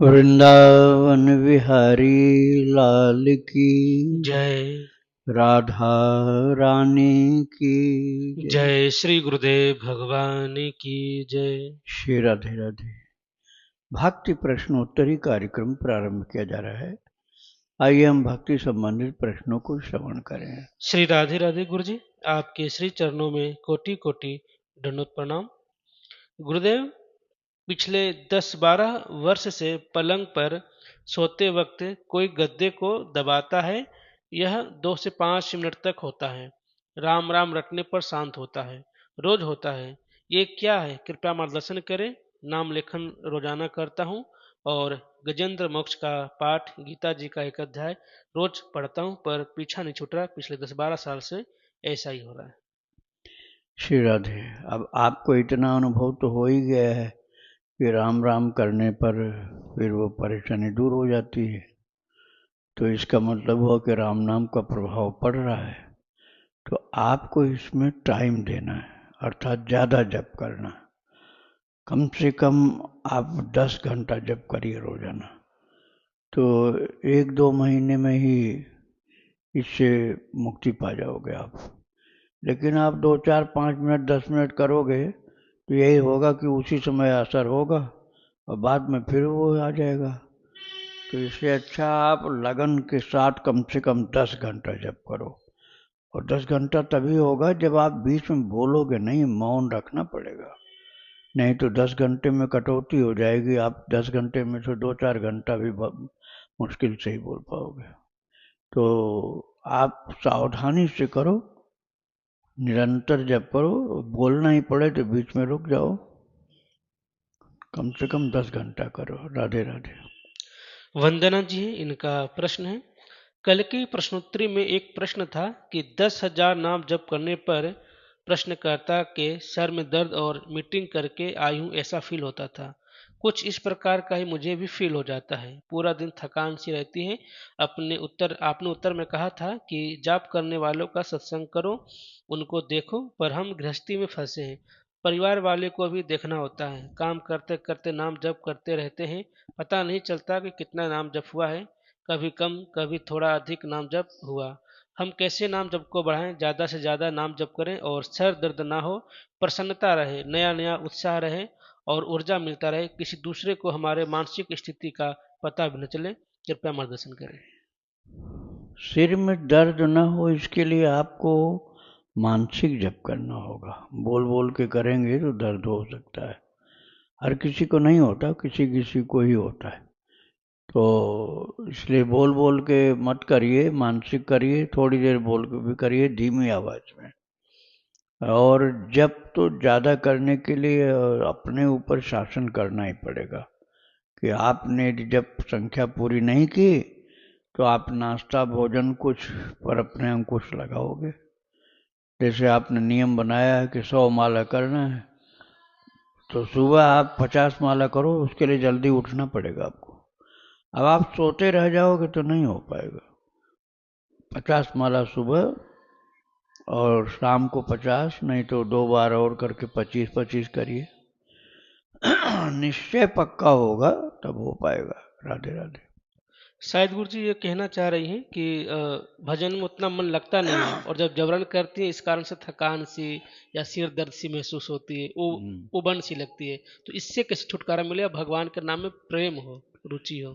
वृंदावन विहारी लाल की जय। राधा रानी की जय। जय श्री गुरुदेव भगवान की जय। श्री राधे राधे। भक्ति प्रश्नोत्तरी कार्यक्रम प्रारंभ किया जा रहा है। आइए हम भक्ति संबंधित प्रश्नों को श्रवण करें। श्री राधे राधे गुरु जी, आपके श्री चरणों में कोटि कोटि दंडवत प्रणाम। गुरुदेव, पिछले 10-12 वर्ष से पलंग पर सोते वक्त कोई गद्दे को दबाता है। यह 2 से 5 मिनट तक होता है। राम राम रटने पर शांत होता है। रोज होता है। ये क्या है, कृपया मार्गदर्शन करें। नाम लेखन रोजाना करता हूँ और गजेंद्र मोक्ष का पाठ, गीता जी का एक अध्याय रोज पढ़ता हूँ, पर पीछा नहीं छूट रहा। पिछले 10-12 साल से ऐसा ही हो रहा है। श्री राधे। अब आपको इतना अनुभव तो हो ही गया है कि राम राम करने पर फिर वो परेशानी दूर हो जाती है, तो इसका मतलब हुआ कि राम नाम का प्रभाव पड़ रहा है। तो आपको इसमें टाइम देना है, अर्थात ज़्यादा जप करना है। कम से कम आप 10 घंटा जप करिए रोजाना, तो 1-2 महीने में ही इससे मुक्ति पा जाओगे आप। लेकिन आप 2-4-5 मिनट 10 मिनट करोगे तो यही होगा कि उसी समय असर होगा और बाद में फिर वो आ जाएगा। तो इससे अच्छा आप लगन के साथ कम से कम 10 घंटा जप करो। और 10 घंटा तभी होगा जब आप बीच में बोलोगे नहीं, मौन रखना पड़ेगा। नहीं तो 10 घंटे में कटौती हो जाएगी, आप 10 घंटे में से 2-4 घंटा भी मुश्किल से ही बोल पाओगे। तो आप सावधानी से करो, निरंतर जप करो। बोलना ही पड़े तो बीच में रुक जाओ। कम से कम 10 घंटा करो। राधे राधे। वंदना जी, इनका प्रश्न है। कल की प्रश्नोत्तरी में एक प्रश्न था कि 10,000 नाम जप करने पर प्रश्नकर्ता के सर में दर्द और मीटिंग करके आई हूँ ऐसा फील होता था। कुछ इस प्रकार का ही मुझे भी फील हो जाता है। पूरा दिन थकान सी रहती है। आपने उत्तर में कहा था कि जाप करने वालों का सत्संग करो, उनको देखो, पर हम गृहस्थी में फंसे हैं। परिवार वाले को भी देखना होता है। काम करते करते नाम जप करते रहते हैं। पता नहीं चलता कि कितना नाम जप हुआ है। कभी कम, कभी थोड़ा अधिक नाम जप हुआ। हम कैसे नाम जप को बढ़ाएं? ज़्यादा से ज़्यादा नाम जप करें और सर दर्द ना हो, प्रसन्नता रहे, नया नया उत्साह रहे और ऊर्जा मिलता रहे। किसी दूसरे को हमारे मानसिक स्थिति का पता भी न चले। कृपया मार्गदर्शन करें। सिर में दर्द न हो इसके लिए आपको मानसिक जप करना होगा। बोल बोल के करेंगे तो दर्द हो सकता है। हर किसी को नहीं होता, किसी किसी को ही होता है। तो इसलिए बोल बोल के मत करिए, मानसिक करिए। थोड़ी देर बोल के भी करिए, धीमी आवाज में। और जप तो ज़्यादा करने के लिए अपने ऊपर शासन करना ही पड़ेगा कि आपने जब संख्या पूरी नहीं की तो आप नाश्ता भोजन कुछ पर अपने अंकुश लगाओगे। जैसे आपने नियम बनाया है कि 100 माला करना है, तो सुबह आप 50 माला करो। उसके लिए जल्दी उठना पड़ेगा आपको। अब आप सोते रह जाओगे तो नहीं हो पाएगा। 50 माला सुबह और शाम को 50, नहीं तो 2 बार और करके 25-25 करिए। निश्चय पक्का होगा तब हो पाएगा। राधे राधे। शायद गुरु जी ये कहना चाह रही हैं कि भजन में उतना मन लगता नहीं है और जब जबरन करती है इस कारण से थकान सी या सिर दर्द सी महसूस होती है, उबन सी लगती है। तो इससे कैसे छुटकारा मिले और भगवान के नाम में प्रेम हो, रुचि हो?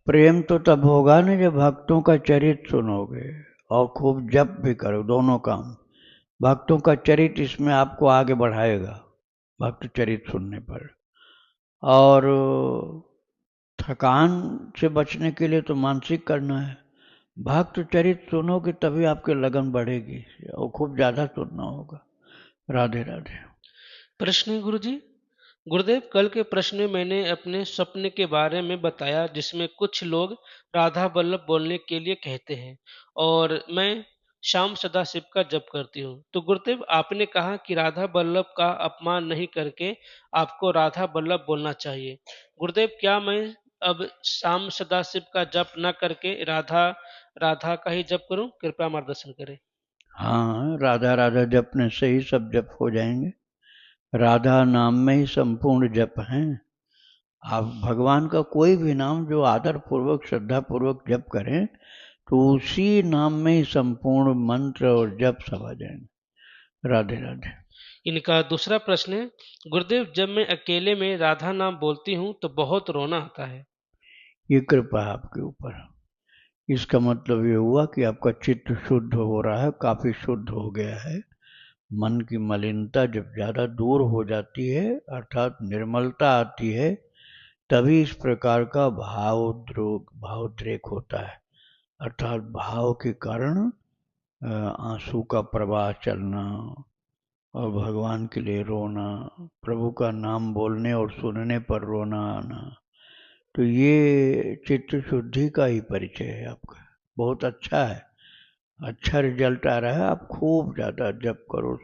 प्रेम तो तब होगा ना जब भक्तों का चरित्र सुनोगे और खूब जप भी करो। दोनों काम। भक्तों का चरित्र इसमें आपको आगे बढ़ाएगा, भक्त चरित्र सुनने पर। और थकान से बचने के लिए तो मानसिक करना है। भक्त चरित्र सुनोगे तभी आपकी लगन बढ़ेगी और खूब ज्यादा सुनना होगा। राधे राधे। प्रश्न है गुरु जी। गुरुदेव, कल के प्रश्न में मैंने अपने स्वप्न के बारे में बताया जिसमें कुछ लोग राधा वल्लभ बोलने के लिए कहते हैं और मैं श्याम सदा शिव का जप करती हूँ। तो गुरुदेव, आपने कहा कि राधा वल्लभ का अपमान नहीं करके आपको राधा वल्लभ बोलना चाहिए। गुरुदेव, क्या मैं अब श्याम सदा शिव का जप न करके राधा राधा का ही जप करूं? कृपया मार्गदर्शन करें। हाँ, राधा राधा जपने से ही सब जप हो जाएंगे। राधा नाम में ही संपूर्ण जप हैं। आप भगवान का कोई भी नाम जो आदर पूर्वक श्रद्धा पूर्वक जप करें तो उसी नाम में ही संपूर्ण मंत्र और जप सब आ जाएंगे। राधे राधे। इनका दूसरा प्रश्न है, गुरुदेव जब मैं अकेले में राधा नाम बोलती हूँ तो बहुत रोना आता है। ये कृपा है आपके ऊपर। इसका मतलब ये हुआ कि आपका चित्त शुद्ध हो रहा है, काफी शुद्ध हो गया है। मन की मलिनता जब ज्यादा दूर हो जाती है अर्थात निर्मलता आती है, तभी इस प्रकार का भावोद्रेक होता है। अर्थात भाव के कारण आंसू का प्रवाह चलना और भगवान के लिए रोना, प्रभु का नाम बोलने और सुनने पर रोना आना, तो ये चित्त शुद्धि का ही परिचय है आपका। बहुत अच्छा है, अच्छा रिजल्ट आ रहा है। आप खूब ज्यादा जप करो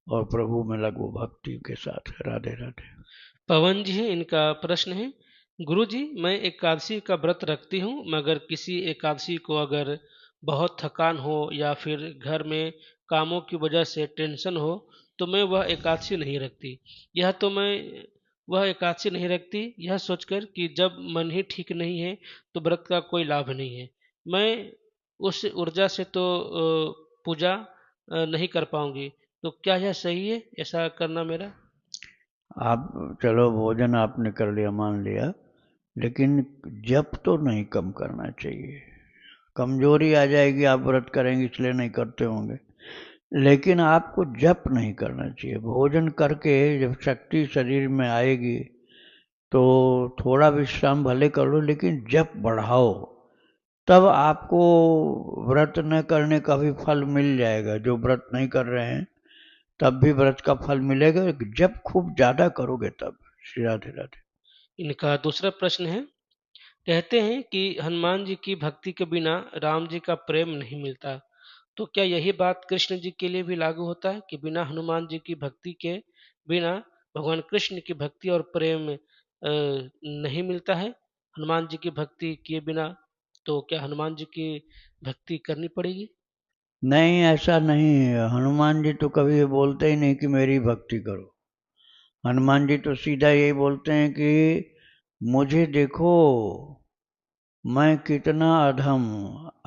और प्रभु में लगो भक्ति के साथ। राधे राधे। पवन जी है, इनका प्रश्न है, गुरु जी मैं एकादशी का व्रत रखती हूँ मगर किसी एकादशी को अगर बहुत थकान हो या फिर घर में कामों की वजह से टेंशन हो तो मैं वह एकादशी नहीं रखती। वह एकादशी नहीं रखती यह सोचकर कि जब मन ही ठीक नहीं है तो व्रत का कोई लाभ नहीं है। मैं उस ऊर्जा से तो पूजा नहीं कर पाऊंगी, तो क्या यह सही है ऐसा करना मेरा? आप चलो भोजन आपने कर लिया मान लिया, लेकिन जप तो नहीं कम करना चाहिए। कमजोरी आ जाएगी, आप व्रत करेंगे इसलिए नहीं करते होंगे, लेकिन आपको जप नहीं करना चाहिए। भोजन करके जब शक्ति शरीर में आएगी तो थोड़ा विश्राम भले कर लो, लेकिन जप बढ़ाओ, तब आपको व्रत न करने का भी फल मिल जाएगा। जो व्रत नहीं कर रहे हैं तब भी व्रत का फल मिलेगा, जब खूब ज्यादा करोगे तब। श्री राधे राधे। इनका दूसरा प्रश्न है, कहते हैं कि हनुमान जी की भक्ति के बिना राम जी का प्रेम नहीं मिलता, तो क्या यही बात कृष्ण जी के लिए भी लागू होता है कि बिना हनुमान जी की भक्ति के बिना भगवान कृष्ण की भक्ति और प्रेम नहीं मिलता है? हनुमान जी की भक्ति किए बिना तो क्या हनुमान जी की भक्ति करनी पड़ेगी? नहीं, ऐसा नहीं है। हनुमान जी तो कभी ये बोलते ही नहीं कि मेरी भक्ति करो। हनुमान जी तो सीधा यही बोलते हैं कि मुझे देखो, मैं कितना अधम,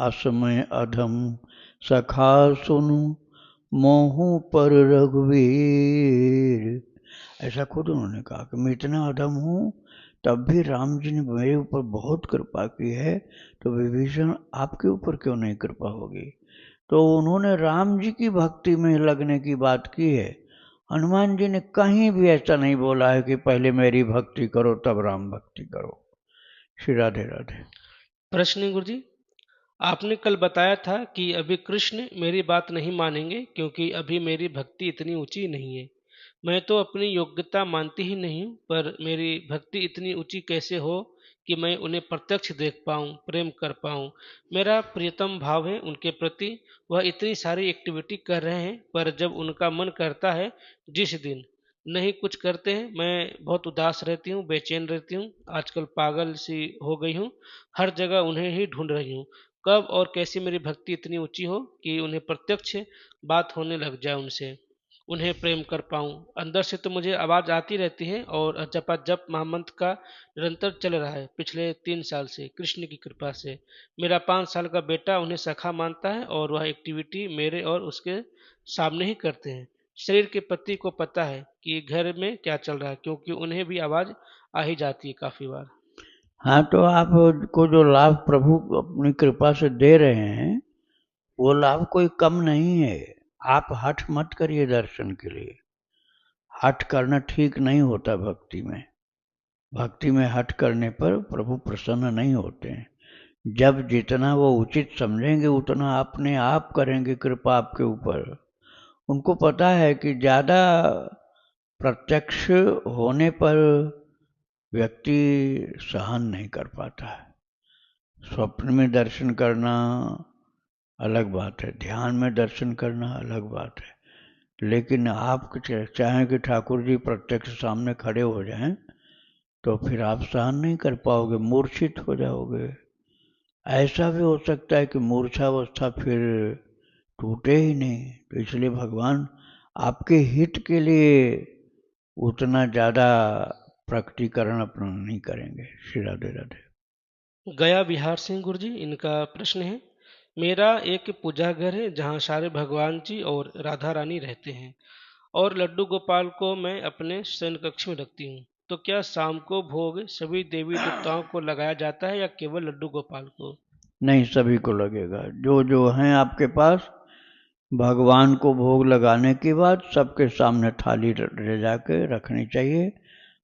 असमय अधम, सखा सुनु मोहू पर रघुवीर। ऐसा खुद उन्होंने कहा कि मैं इतना अधम हूँ, तब भी राम जी ने मेरे ऊपर बहुत कृपा की है, तो विभीषण आपके ऊपर क्यों नहीं कृपा होगी। तो उन्होंने राम जी की भक्ति में लगने की बात की है। हनुमान जी ने कहीं भी ऐसा नहीं बोला है कि पहले मेरी भक्ति करो तब राम भक्ति करो। श्री राधे राधे। प्रश्न है, गुरु जी, आपने कल बताया था कि अभी कृष्ण मेरी बात नहीं मानेंगे क्योंकि अभी मेरी भक्ति इतनी ऊंची नहीं है। मैं तो अपनी योग्यता मानती ही नहीं हूँ, पर मेरी भक्ति इतनी ऊंची कैसे हो कि मैं उन्हें प्रत्यक्ष देख पाऊँ, प्रेम कर पाऊँ। मेरा प्रियतम भाव है उनके प्रति। वह इतनी सारी एक्टिविटी कर रहे हैं, पर जब उनका मन करता है जिस दिन नहीं कुछ करते हैं, मैं बहुत उदास रहती हूँ, बेचैन रहती हूँ। आजकल पागल सी हो गई हूँ, हर जगह उन्हें ही ढूंढ रही हूँ। कब और कैसे मेरी भक्ति इतनी ऊंची हो कि उन्हें प्रत्यक्ष बात होने लग जाए उनसे, उन्हें प्रेम कर पाऊं। अंदर से तो मुझे आवाज आती रहती है और जप महामंत्र का निरंतर चल रहा है पिछले 3 साल से कृष्ण की कृपा से। मेरा 5 साल का बेटा उन्हें सखा मानता है और वह एक्टिविटी मेरे और उसके सामने ही करते हैं। शरीर के पति को पता है कि घर में क्या चल रहा है, क्योंकि उन्हें भी आवाज आ ही जाती है काफी बार। हाँ, तो आपको जो लाभ प्रभु अपनी कृपा से दे रहे हैं वो लाभ कोई कम नहीं है। आप हठ मत करिए दर्शन के लिए। हठ करना ठीक नहीं होता भक्ति में। भक्ति में हठ करने पर प्रभु प्रसन्न नहीं होते हैं। जब जितना वो उचित समझेंगे उतना अपने आप करेंगे कृपा आपके ऊपर। उनको पता है कि ज्यादा प्रत्यक्ष होने पर व्यक्ति सहन नहीं कर पाता है। स्वप्न में दर्शन करना अलग बात है, ध्यान में दर्शन करना अलग बात है, लेकिन आप चाहें कि ठाकुर जी प्रत्यक्ष सामने खड़े हो जाएं तो फिर आप सहन नहीं कर पाओगे, मूर्छित हो जाओगे। ऐसा भी हो सकता है कि मूर्छावस्था फिर टूटे ही नहीं। तो इसलिए भगवान आपके हित के लिए उतना ज़्यादा प्रकटीकरण अपना नहीं करेंगे। श्री राधे राधे। गया बिहार से गुरु जी, इनका प्रश्न है, मेरा एक पूजा घर है जहाँ सारे भगवान जी और राधा रानी रहते हैं और लड्डू गोपाल को मैं अपने शयन कक्ष में रखती हूँ, तो क्या शाम को भोग सभी देवी देवताओं को लगाया जाता है या केवल लड्डू गोपाल को? नहीं, सभी को लगेगा। जो जो हैं आपके पास, भगवान को भोग लगाने के बाद सबके सामने थाली ले जाके रखनी चाहिए।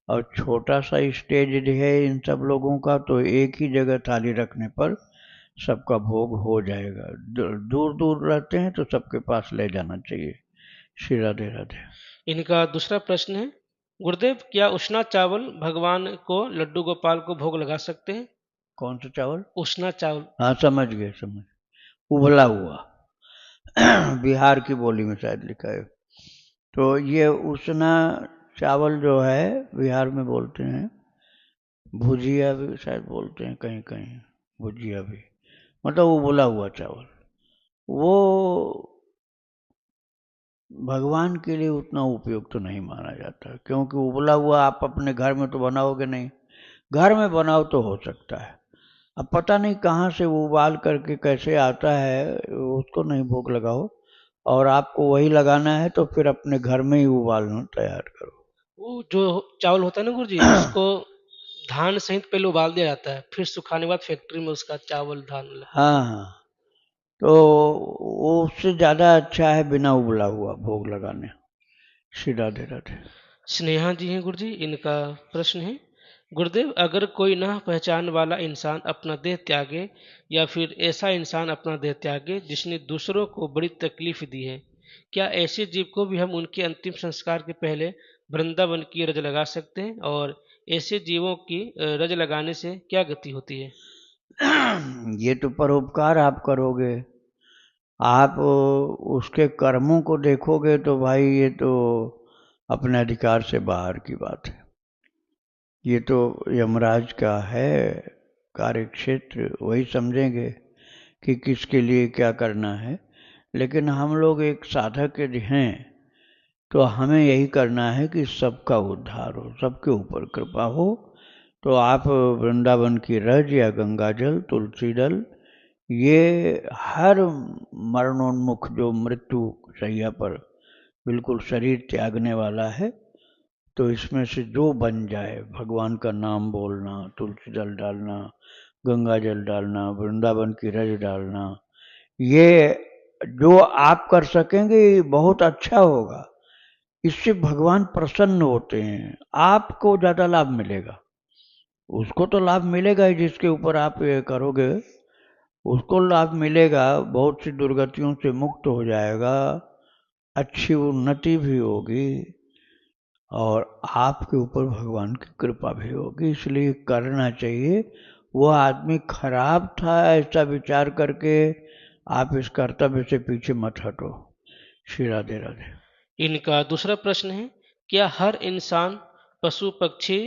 और छोटा सा स्टेज है इन सब लोगों का, तो एक ही जगह थाली रखने पर सबका भोग हो जाएगा। दूर दूर रहते हैं तो सबके पास ले जाना चाहिए। श्री राधे राधे। इनका दूसरा प्रश्न है, गुरुदेव क्या उषना चावल भगवान को लड्डू गोपाल को भोग लगा सकते हैं? कौन सा चावल? उषना चावल। हाँ, समझ गए, समझ। उबला हुआ बिहार की बोली में शायद लिखा है। तो ये उसना चावल जो है बिहार में बोलते हैं, भुजिया भी शायद बोलते हैं कहीं कहीं, भुजिया भी, मतलब उबला हुआ चावल। वो भगवान के लिए उतना उपयुक्त तो नहीं माना जाता, क्योंकि उबला हुआ आप अपने घर में तो बनाओगे नहीं। घर में बनाओ तो हो सकता है, अब पता नहीं कहाँ से वो उबाल करके कैसे आता है, उसको नहीं भोग लगाओ। और आपको वही लगाना है तो फिर अपने घर में ही उबालना तैयार करो। वो जो चावल होता है ना गुरु जी, उसको धान सहित पहले उबाल दिया जाता है, फिर सुखाने के बाद फैक्ट्री में उसका चावल धान होता हाँ है। हाँ, तो वो उससे ज़्यादा अच्छा है बिना उबला हुआ भोग लगाने। श्री राधे राधे। स्नेहा जी हैं गुरु जी, इनका प्रश्न है, गुरुदेव अगर कोई ना पहचान वाला इंसान अपना देह त्यागे या फिर ऐसा इंसान अपना देह त्यागे जिसने दूसरों को बड़ी तकलीफ दी है, क्या ऐसे जीव को भी हम उनके अंतिम संस्कार के पहले वृंदावन की रज लगा सकते हैं? और ऐसे जीवों की रज लगाने से क्या गति होती है? ये तो परोपकार आप करोगे। आप उसके कर्मों को देखोगे तो भाई ये तो अपने अधिकार से बाहर की बात है। ये तो यमराज का है कार्य क्षेत्र, वही समझेंगे कि किसके लिए क्या करना है। लेकिन हम लोग एक साधक यदि हैं तो हमें यही करना है कि सबका उद्धार हो, सबके ऊपर कृपा हो। तो आप वृंदावन की रज या गंगा जल, तुलसी दल, ये हर मरणोन्मुख जो मृत्यु शैया पर बिल्कुल शरीर त्यागने वाला है, तो इसमें से जो बन जाए, भगवान का नाम बोलना, तुलसी जल डालना, गंगा जल डालना, वृंदावन की रज डालना, ये जो आप कर सकेंगे ये बहुत अच्छा होगा। इससे भगवान प्रसन्न होते हैं, आपको ज़्यादा लाभ मिलेगा। उसको तो लाभ मिलेगा ही जिसके ऊपर आप ये करोगे, उसको लाभ मिलेगा, बहुत सी दुर्गतियों से मुक्त हो जाएगा, अच्छी उन्नति भी होगी और आपके ऊपर भगवान की कृपा भी होगी। इसलिए करना चाहिए। वह आदमी खराब था ऐसा विचार करके आप इस कर्तव्य से पीछे मत हटो। श्री राधे राधे। इनका दूसरा प्रश्न है, क्या हर इंसान, पशु पक्षी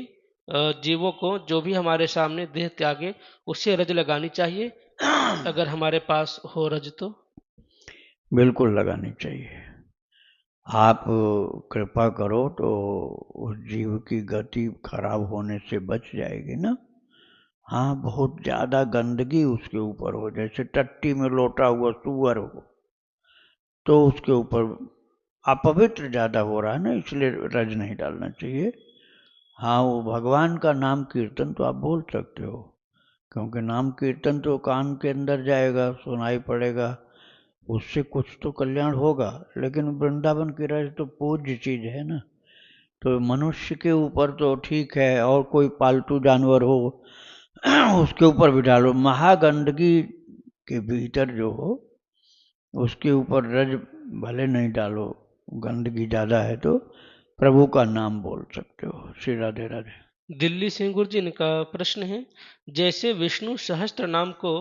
जीवों को जो भी हमारे सामने देह त्यागे उसे रज लगानी चाहिए, अगर हमारे पास हो रज तो? बिल्कुल लगानी चाहिए। आप कृपा करो तो उस जीव की गति खराब होने से बच जाएगी ना। हाँ, बहुत ज़्यादा गंदगी उसके ऊपर हो, जैसे टट्टी में लोटा हुआ सुअर हो, तो उसके ऊपर अपवित्र ज़्यादा हो रहा है ना, इसलिए रज नहीं डालना चाहिए। हाँ, वो भगवान का नाम कीर्तन तो आप बोल सकते हो, क्योंकि नाम कीर्तन तो कान के अंदर जाएगा, सुनाई पड़ेगा, उससे कुछ तो कल्याण होगा। लेकिन वृंदावन की रज तो पूज्य चीज है ना, तो मनुष्य के ऊपर तो ठीक है, और कोई पालतू जानवर हो उसके ऊपर भी डालो। महागंदगी के भीतर जो हो उसके ऊपर रज भले नहीं डालो, गंदगी ज़्यादा है तो प्रभु का नाम बोल सकते हो। श्री राधे राधे। दिल्ली से गुरु जी, इनका प्रश्न है, जैसे विष्णु सहस्त्र नाम को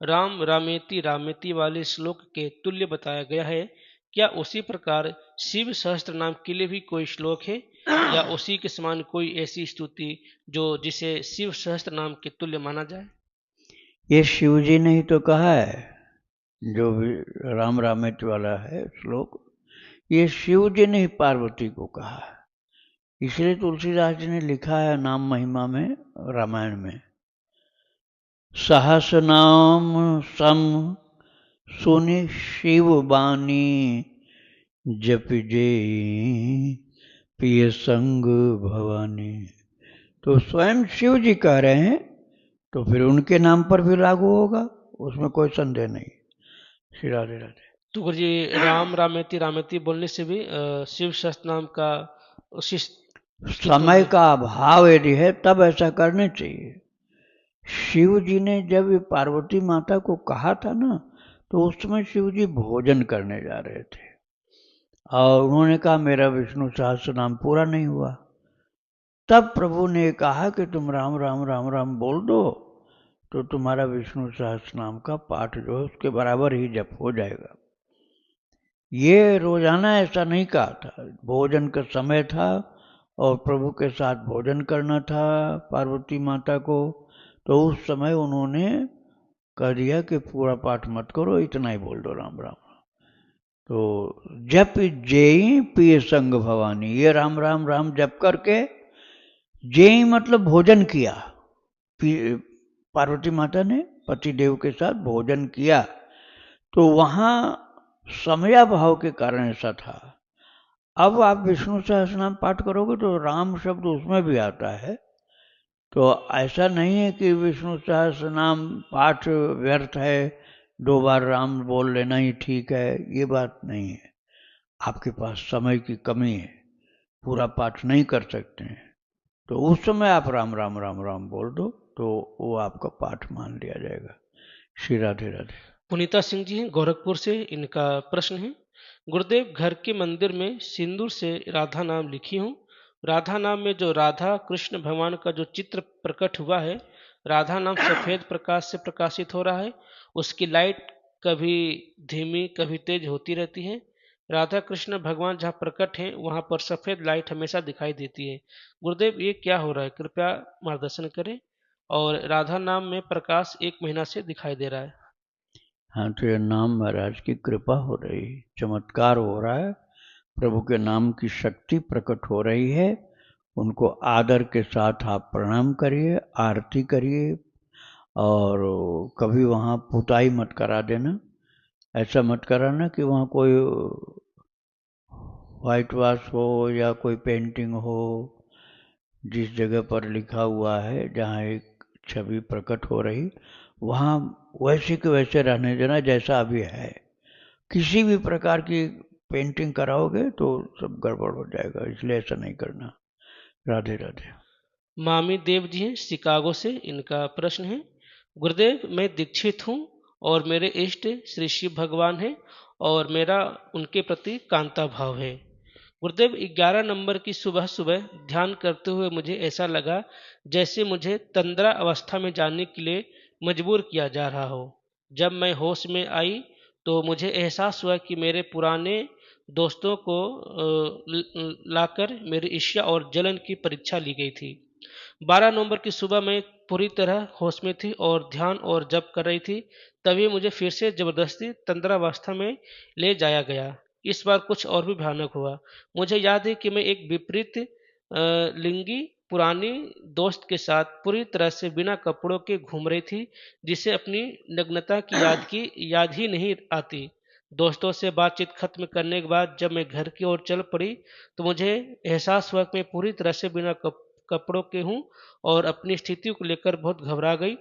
राम रामेति रामेति वाले श्लोक के तुल्य बताया गया है, क्या उसी प्रकार शिव सहस्त्र नाम के लिए भी कोई श्लोक है या उसी के समान कोई ऐसी स्तुति जो जिसे शिव सहस्त्र नाम के तुल्य माना जाए? ये शिव जी ने ही तो कहा है, जो भी राम रामेत वाला है श्लोक, ये शिव जी ने ही पार्वती को कहा है। इसलिए तुलसीदास जी ने लिखा है नाम महिमा में, रामायण में, सहस नाम सम सुनि शिव बानी, जप जे पिय संग भवानी। तो स्वयं शिव जी कह रहे हैं, तो फिर उनके नाम पर भी लागू होगा, उसमें कोई संदेह नहीं। श्री राधे राधे। तो गुरु जी, राम रामेति रामेति बोलने से भी शिव सहस्त्र नाम का उसी समय का अभाव यदि है तब ऐसा करने चाहिए। शिव जी ने जब पार्वती माता को कहा था ना, तो उस समय शिव जी भोजन करने जा रहे थे और उन्होंने कहा मेरा विष्णु सहस्त्र नाम पूरा नहीं हुआ। तब प्रभु ने कहा कि तुम राम राम राम राम बोल दो, तो तुम्हारा विष्णु सहस्त्र नाम का पाठ जो है उसके बराबर ही जप हो जाएगा। ये रोजाना ऐसा नहीं कहा था, भोजन का समय था और प्रभु के साथ भोजन करना था पार्वती माता को, तो उस समय उन्होंने कह दिया कि पूरा पाठ मत करो, इतना ही बोल दो राम राम। तो जप जेई पिय संग भवानी, ये राम राम राम जप करके, जेई मतलब भोजन किया, पार्वती माता ने पति देव के साथ भोजन किया, तो वहां समयाभाव के कारण ऐसा था। अब आप विष्णु सहस्रनाम पाठ करोगे तो राम शब्द उसमें भी आता है, तो ऐसा नहीं है कि विष्णु सहस्रनाम पाठ व्यर्थ है, 2 बार राम बोल लेना ही ठीक है, ये बात नहीं है। आपके पास समय की कमी है, पूरा पाठ नहीं कर सकते हैं, तो उस समय आप राम राम राम राम बोल दो, तो वो आपका पाठ मान लिया जाएगा। श्री राधे राधे। पुनीता सिंह जी हैं गोरखपुर से, इनका प्रश्न है, गुरुदेव, घर के मंदिर में सिंदूर से राधा नाम लिखी हूँ। राधा नाम में जो राधा कृष्ण भगवान का जो चित्र प्रकट हुआ है, राधा नाम सफेद प्रकाश से प्रकाशित हो रहा है, उसकी लाइट कभी धीमी कभी तेज होती रहती है। राधा कृष्ण भगवान जहाँ प्रकट हैं वहाँ पर सफेद लाइट हमेशा दिखाई देती है। गुरुदेव, ये क्या हो रहा है, कृपया मार्गदर्शन करें। और राधा नाम में प्रकाश 1 महीना से दिखाई दे रहा है। हाँ, तो ये नाम महाराज की कृपा हो रही, चमत्कार हो रहा है, प्रभु के नाम की शक्ति प्रकट हो रही है। उनको आदर के साथ आप प्रणाम करिए, आरती करिए, और कभी वहाँ पुताई मत करा देना। ऐसा मत कराना कि वहाँ कोई वाइट वॉश हो या कोई पेंटिंग हो। जिस जगह पर लिखा हुआ है जहाँ एक छवि प्रकट हो रही, वहाँ वैसे के वैसे रहने देना जैसा अभी है। किसी भी प्रकार की पेंटिंग कराओगे तो सब गड़बड़ हो जाएगा, इसलिए ऐसा नहीं करना। राधे राधे। मामी देव जी हैं शिकागो से, इनका प्रश्न है, गुरुदेव, मैं दीक्षित हूँ और मेरे इष्ट श्री शिव भगवान हैं और मेरा उनके प्रति कांता भाव है। गुरुदेव, 11 नंबर की सुबह सुबह ध्यान करते हुए मुझे ऐसा लगा जैसे मुझे तंद्रा अवस्था में जाने के लिए मजबूर किया जा रहा हो। जब मैं होश में आई तो मुझे एहसास हुआ कि मेरे पुराने दोस्तों को लाकर मेरी ईर्ष्या और जलन की परीक्षा ली गई थी। 12 नवंबर की सुबह मैं पूरी तरह होश में थी और ध्यान और जप कर रही थी, तभी मुझे फिर से जबरदस्ती तंद्रावस्था में ले जाया गया। इस बार कुछ और भी भयानक हुआ। मुझे याद है कि मैं एक विपरीत लिंगी पुरानी दोस्त के साथ पूरी तरह से बिना कपड़ों के घूम रही थी, जिसे अपनी नग्नता की याद ही नहीं आती। दोस्तों से बातचीत खत्म करने के बाद जब मैं घर की ओर चल पड़ी तो मुझे एहसास हुआ कि मैं पूरी तरह से बिना कपड़ों के हूँ और अपनी स्थिति को लेकर बहुत घबरा गई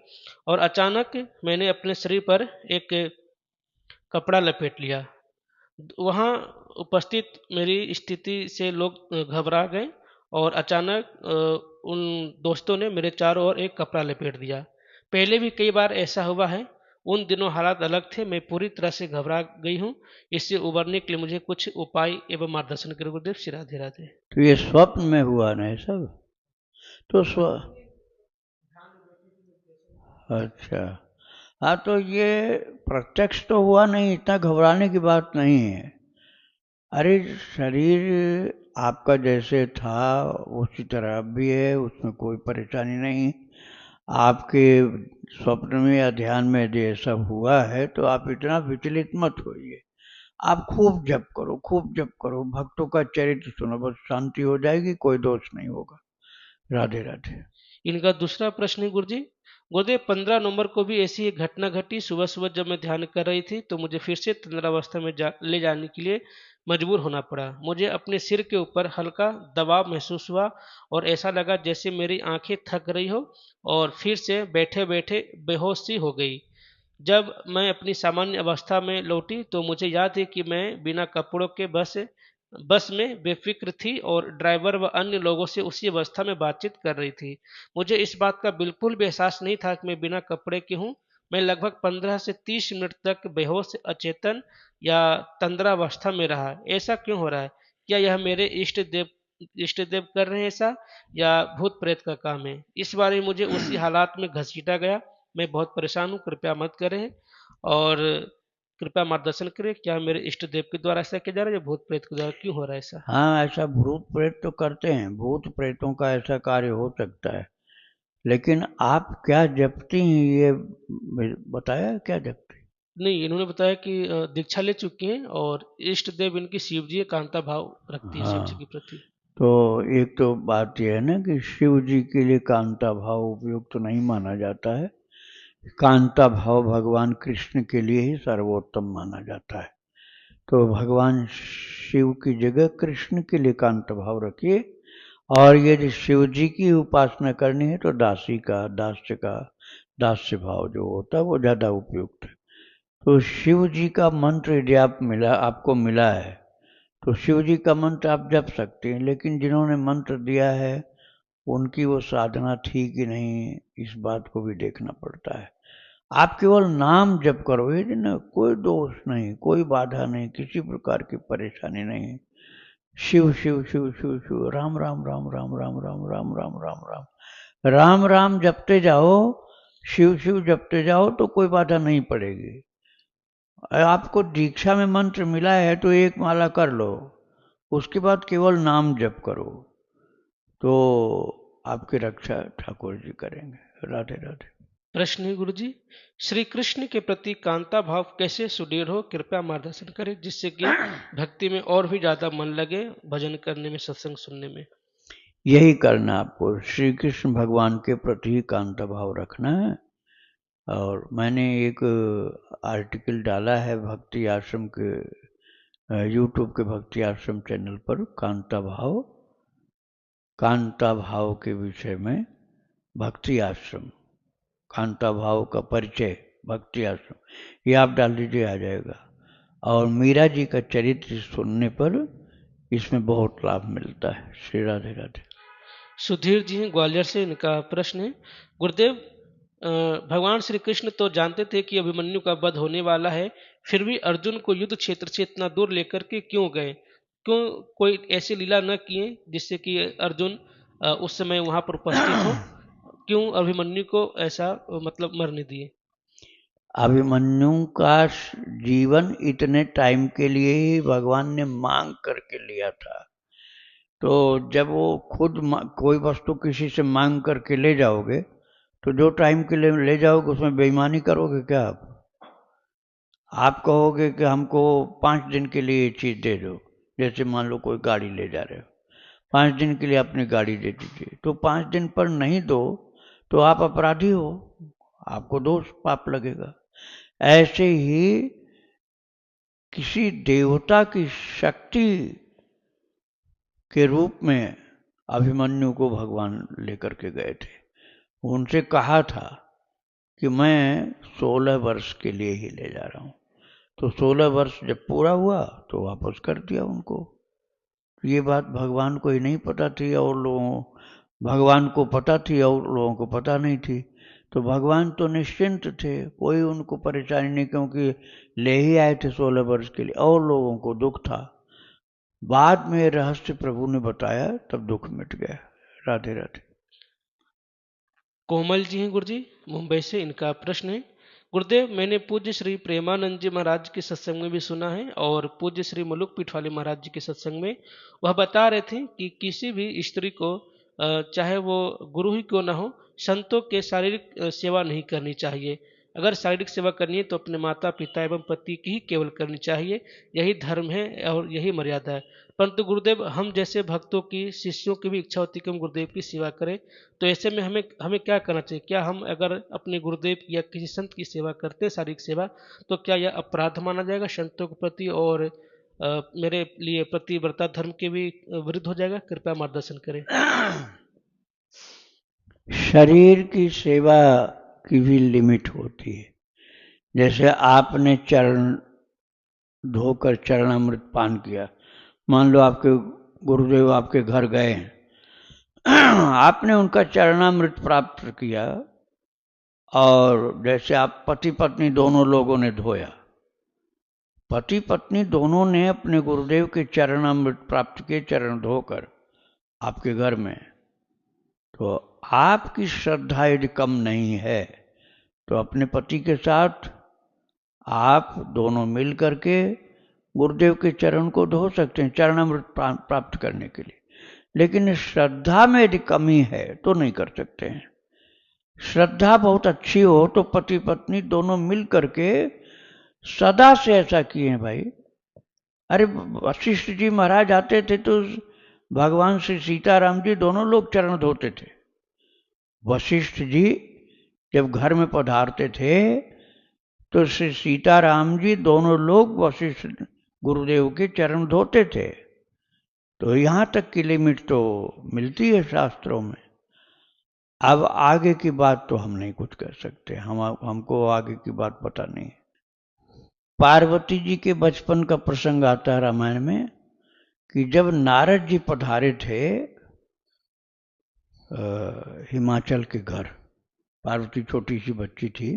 और अचानक मैंने अपने शरीर पर एक कपड़ा लपेट लिया। वहाँ उपस्थित मेरी स्थिति से लोग घबरा गए और अचानक उन दोस्तों ने मेरे चारों ओर एक कपड़ा लपेट दिया। पहले भी कई बार ऐसा हुआ है। उन दिनों हालात अलग थे, मैं पूरी तरह से घबरा गई हूँ। इससे उबरने के लिए मुझे कुछ उपाय एवं मार्गदर्शन करें गुरुदेव। श्री राधे राधे। तो ये स्वप्न में हुआ ना सब, तो अच्छा, हाँ, तो ये प्रत्यक्ष तो हुआ नहीं, इतना घबराने की बात नहीं है। अरे, शरीर आपका जैसे था उसी तरह अब भी है, उसमें कोई परेशानी नहीं। आपके स्वप्न में या ध्यान में यदि ऐसा हुआ है तो आप इतना विचलित मत होइए। आप खूब जप करो, खूब जप करो, भक्तों का चरित्र सुनो, बस शांति हो जाएगी, कोई दोष नहीं होगा। राधे राधे। इनका दूसरा प्रश्न है गुरुजी, गुरुदेव 15 नवंबर को भी ऐसी एक घटना घटी। सुबह सुबह जब मैं ध्यान कर रही थी तो मुझे फिर से तंद्रावस्था में ले जाने के लिए मजबूर होना पड़ा। मुझे अपने सिर के ऊपर हल्का दबाव महसूस हुआ और ऐसा लगा जैसे मेरी आंखें थक रही हो और फिर से बैठे बैठे बेहोश सी हो गई। जब मैं अपनी सामान्य अवस्था में लौटी तो मुझे याद है कि मैं बिना कपड़ों के बस में बेफिक्र थी और ड्राइवर व अन्य लोगों से उसी अवस्था में बातचीत कर रही थी। मुझे इस बात का बिल्कुल भी एहसास नहीं था कि मैं बिना कपड़े के हूँ। मैं लगभग 15 से 30 मिनट तक बेहोश, अचेतन या तंद्रावस्था में रहा। ऐसा क्यों हो रहा है? क्या यह मेरे इष्ट देव कर रहे हैं ऐसा, या भूत प्रेत का काम है? इस बारे में मुझे उसी हालात में घसीटा गया। मैं बहुत परेशान हूँ, कृपया मत करें और कृपया मार्गदर्शन करें। क्या मेरे इष्ट देव के द्वारा ऐसा किया जा रहा है या भूत प्रेत के द्वारा क्यों हो रहा है ऐसा? हाँ, ऐसा भूत प्रेत तो करते हैं, भूत प्रेतों का ऐसा कार्य हो सकता है। लेकिन आप क्या जपती हैं, ये बताया क्या जपती? नहीं, इन्होंने बताया कि दीक्षा ले चुकी हैं और इष्ट देव इनकी शिव जी है, कांता भाव रखती है शिव जी हाँ, के प्रति। तो एक तो बात यह है ना कि शिव जी के लिए कांता भाव उपयुक्त तो नहीं माना जाता है। कांता भाव भगवान कृष्ण के लिए ही सर्वोत्तम माना जाता है। तो भगवान शिव की जगह कृष्ण के लिए कांता भाव रखिए। और यदि शिव जी की उपासना करनी है तो दास्य भाव जो होता है वो ज्यादा उपयुक्त है। तो शिव जी का मंत्र यदि आपको मिला है तो शिव जी का मंत्र आप जप सकते हैं। लेकिन जिन्होंने मंत्र दिया है उनकी वो साधना थी कि नहीं, इस बात को भी देखना पड़ता है। आप केवल नाम जप करो, ये ना, कोई दोष नहीं, कोई बाधा नहीं, किसी प्रकार की परेशानी नहीं। शिव शिव शिव शिव शिव, राम राम राम राम राम राम राम राम राम राम राम राम जपते जाओ, शिव शिव जपते जाओ, तो कोई बाधा नहीं पड़ेगी। आपको दीक्षा में मंत्र मिला है तो एक माला कर लो, उसके बाद केवल नाम जप करो, तो आपकी रक्षा ठाकुर जी करेंगे। राधे राधे। प्रश्न है गुरु जी, श्री कृष्ण के प्रति कांता भाव कैसे सुदृढ़ हो? कृपया मार्गदर्शन करें जिससे कि भक्ति में और भी ज्यादा मन लगे, भजन करने में, सत्संग सुनने में। यही करना आपको, श्री कृष्ण भगवान के प्रति कांता भाव रखना है। और मैंने एक आर्टिकल डाला है भक्ति आश्रम के यूट्यूब के भक्ति आश्रम चैनल पर, कांता भाव के विषय में। भक्ति आश्रम, कांता भाव का परिचय, भक्ति आश्रम, ये आप डाल दीजिए, आ जाएगा। और मीरा जी का चरित्र सुनने पर इसमें बहुत लाभ मिलता है। श्री राधे राधे। सुधीर जी हैं ग्वालियर से, इनका प्रश्न है, गुरुदेव भगवान श्री कृष्ण तो जानते थे कि अभिमन्यु का वध होने वाला है, फिर भी अर्जुन को युद्ध क्षेत्र से इतना दूर लेकर के क्यों गए? क्यों कोई ऐसी लीला न किए जिससे कि अर्जुन उस समय वहां पर उपस्थित हो? क्यों अभिमन्यु को ऐसा मतलब मरने दिए? अभिमन्यु का जीवन इतने टाइम के लिए ही भगवान ने मांग करके लिया था। तो जब वो खुद कोई वस्तु किसी से मांग करके ले जाओगे तो जो टाइम के लिए ले जाओगे उसमें बेईमानी करोगे क्या आप कहोगे कि हमको 5 दिन के लिए ये चीज़ दे दो। जैसे मान लो कोई गाड़ी ले जा रहे हो, 5 दिन के लिए अपनी गाड़ी दे दीजिए, तो 5 दिन पर नहीं दो तो आप अपराधी हो, आपको दोष पाप लगेगा। ऐसे ही किसी देवता की शक्ति के रूप में अभिमन्यु को भगवान लेकर के गए थे। उनसे कहा था कि मैं 16 वर्ष के लिए ही ले जा रहा हूँ। तो 16 वर्ष जब पूरा हुआ तो वापस कर दिया उनको। ये बात भगवान को ही नहीं पता थी, और भगवान को पता थी और लोगों को पता नहीं थी। तो भगवान तो निश्चिंत थे, कोई उनको परेशानी नहीं, क्योंकि ले ही आए थे 16 वर्ष के लिए, और लोगों को दुख था। बाद में रहस्य प्रभु ने बताया, तब दुख मिट गया। राधे राधे। कोमल जी हैं गुरुजी मुंबई से, इनका प्रश्न है, गुरुदेव मैंने पूज्य श्री प्रेमानंद जी महाराज के सत्संग में भी सुना है और पूज्य श्री मलुक पीठवाले महाराज जी के सत्संग में वह बता रहे थे कि किसी भी स्त्री को चाहे वो गुरु ही क्यों ना हो, संतों के शारीरिक सेवा नहीं करनी चाहिए। अगर शारीरिक सेवा करनी है तो अपने माता पिता एवं पति की ही केवल करनी चाहिए, यही धर्म है और यही मर्यादा है। परंतु गुरुदेव, हम जैसे भक्तों की, शिष्यों की भी इच्छा होती है कि हम गुरुदेव की सेवा करें, तो ऐसे में हमें हमें क्या करना चाहिए? क्या हम अगर अपने गुरुदेव की या किसी संत की सेवा करते हैं, शारीरिक सेवा, तो क्या यह अपराध माना जाएगा संतों के प्रति और मेरे लिए पतिव्रता धर्म के भी विरुद्ध हो जाएगा? कृपया मार्गदर्शन करें। शरीर की सेवा की भी लिमिट होती है। जैसे आपने चरण धोकर चरणामृत पान किया, मान लो आपके गुरुदेव आपके घर गए हैं, आपने उनका चरणामृत प्राप्त किया, और जैसे आप पति पत्नी दोनों लोगों ने धोया, पति पत्नी दोनों ने अपने गुरुदेव के चरणामृत प्राप्त किए चरण धोकर आपके घर में, तो आपकी श्रद्धा यदि कम नहीं है तो अपने पति के साथ आप दोनों मिल करके गुरुदेव के चरण को धो सकते हैं चरणामृत प्राप्त करने के लिए। लेकिन श्रद्धा में यदि कमी है तो नहीं कर सकते हैं। श्रद्धा बहुत अच्छी हो तो पति पत्नी दोनों मिल करके सदा से ऐसा किए हैं भाई। अरे वशिष्ठ जी महाराज आते थे तो भगवान श्री सीताराम जी दोनों लोग चरण धोते थे। वशिष्ठ जी जब घर में पधारते थे तो श्री सीताराम जी दोनों लोग वशिष्ठ गुरुदेव के चरण धोते थे। तो यहाँ तक की लिमिट तो मिलती है शास्त्रों में। अब आगे की बात तो हम नहीं कुछ कर सकते, हमको आगे की बात पता नहीं। पार्वती जी के बचपन का प्रसंग आता है रामायण में कि जब नारद जी पधारे थे हिमाचल के घर, पार्वती छोटी सी बच्ची थी,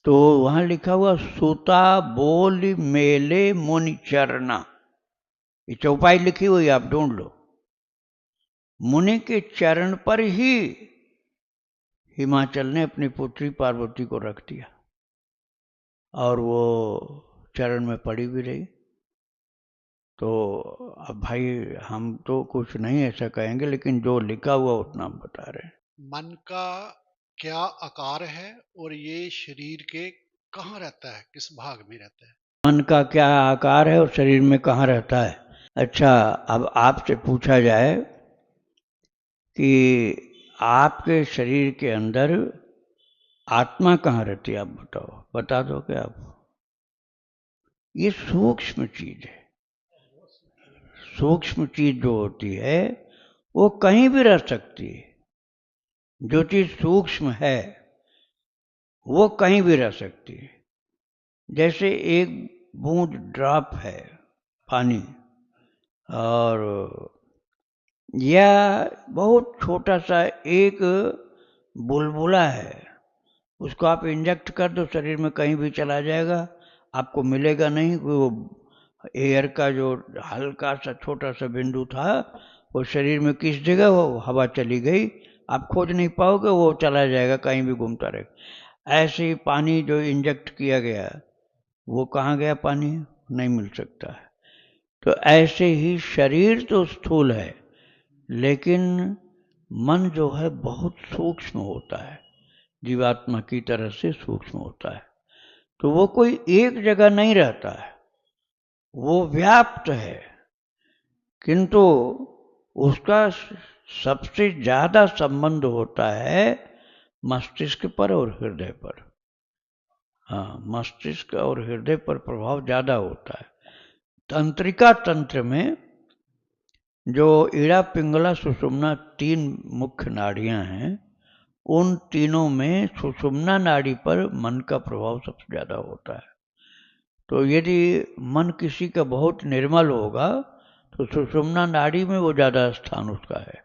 तो वहां लिखा हुआ सूता बोल मेले मुनि चरना, ये चौपाई लिखी हुई आप ढूंढ लो। मुनि के चरण पर ही हिमाचल ने अपनी पुत्री पार्वती को रख दिया और वो चरण में पड़ी भी रही। तो अब भाई हम तो कुछ नहीं ऐसा कहेंगे, लेकिन जो लिखा हुआ उतना हम बता रहे हैं। मन का क्या आकार है और ये शरीर के कहाँ रहता है, किस भाग में रहता है? मन का क्या आकार है और शरीर में कहाँ रहता है? अच्छा, अब आपसे पूछा जाए कि आपके शरीर के अंदर आत्मा कहाँ रहती है, आप बताओ, बता दो क्या आप? ये सूक्ष्म चीज है। सूक्ष्म चीज जो होती है वो कहीं भी रह सकती है। जो चीज सूक्ष्म है वो कहीं भी रह सकती है। जैसे एक बूंद ड्रॉप है पानी, और यह बहुत छोटा सा एक बुलबुला है, उसको आप इंजेक्ट कर दो शरीर में, कहीं भी चला जाएगा, आपको मिलेगा नहीं। वो एयर का जो हल्का सा छोटा सा बिंदु था वो शरीर में किस जगह, वो हवा चली गई, आप खोज नहीं पाओगे, वो चला जाएगा, कहीं भी घूमता रहेगा। ऐसे ही पानी जो इंजेक्ट किया गया वो कहाँ गया, पानी नहीं मिल सकता है। तो ऐसे ही शरीर तो स्थूल है लेकिन मन जो है बहुत सूक्ष्म होता है, जीवात्मा की तरह से सूक्ष्म होता है। तो वो कोई एक जगह नहीं रहता है, वो व्याप्त है, किंतु उसका सबसे ज्यादा संबंध होता है मस्तिष्क पर और हृदय पर। हाँ, मस्तिष्क और हृदय पर प्रभाव ज्यादा होता है। तंत्रिका तंत्र में जो ईड़ा पिंगला सुषुम्ना तीन मुख्य नाड़ियां हैं, उन तीनों में सुषुम्ना नाड़ी पर मन का प्रभाव सबसे ज्यादा होता है। तो यदि मन किसी का बहुत निर्मल होगा तो सुषुम्ना नाड़ी में वो ज्यादा स्थान उसका है,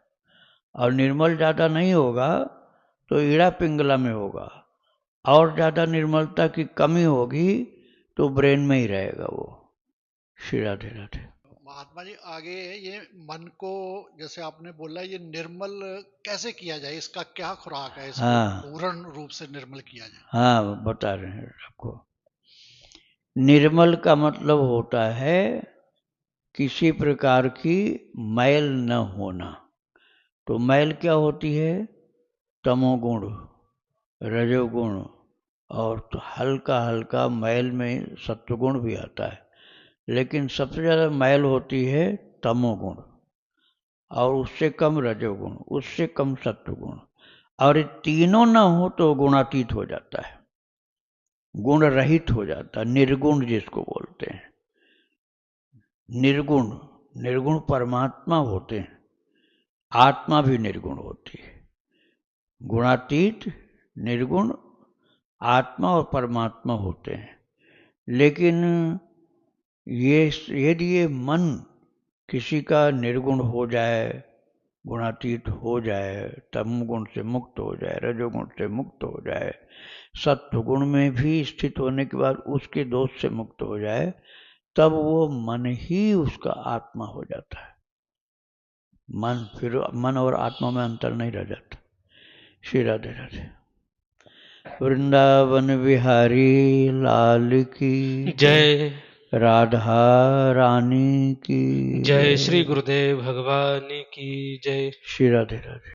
और निर्मल ज्यादा नहीं होगा तो ईड़ा पिंगला में होगा, और ज्यादा निर्मलता की कमी होगी तो ब्रेन में ही रहेगा वो। श्री राधे राधे। महात्मा जी, आगे ये मन को जैसे आपने बोला, ये निर्मल कैसे किया जाए, इसका क्या खुराक है, इसको हाँ पूर्ण रूप से निर्मल किया जाए? हाँ, बता रहे हैं आपको। निर्मल का मतलब होता है किसी प्रकार की मैल न होना। तो मैल क्या होती है? तमोगुण, रजोगुण, और तो हल्का हल्का मैल में सत्वगुण भी आता है, लेकिन सबसे ज़्यादा मैल होती है तमोगुण, और उससे कम रजोगुण, उससे कम सत्वगुण, और ये तीनों ना हो तो गुणातीत हो जाता है, गुण रहित हो जाता है, निर्गुण जिसको बोलते हैं। निर्गुण, निर्गुण परमात्मा होते हैं, आत्मा भी निर्गुण होती है। गुणातीत, निर्गुण आत्मा और परमात्मा होते हैं। लेकिन ये यदि ये मन किसी का निर्गुण हो जाए, गुणातीत हो जाए, तमगुण से मुक्त हो जाए, रजोगुण से मुक्त हो जाए, सत्वगुण में भी स्थित होने के बाद उसके दोष से मुक्त हो जाए, तब वो मन ही उसका आत्मा हो जाता है। मन, फिर मन और आत्मा में अंतर नहीं रह जाता। श्री राधे राधे। वृंदावन बिहारी लाल की जय। राधा रानी की जय। श्री गुरुदेव भगवान की जय। श्री राधे राधे।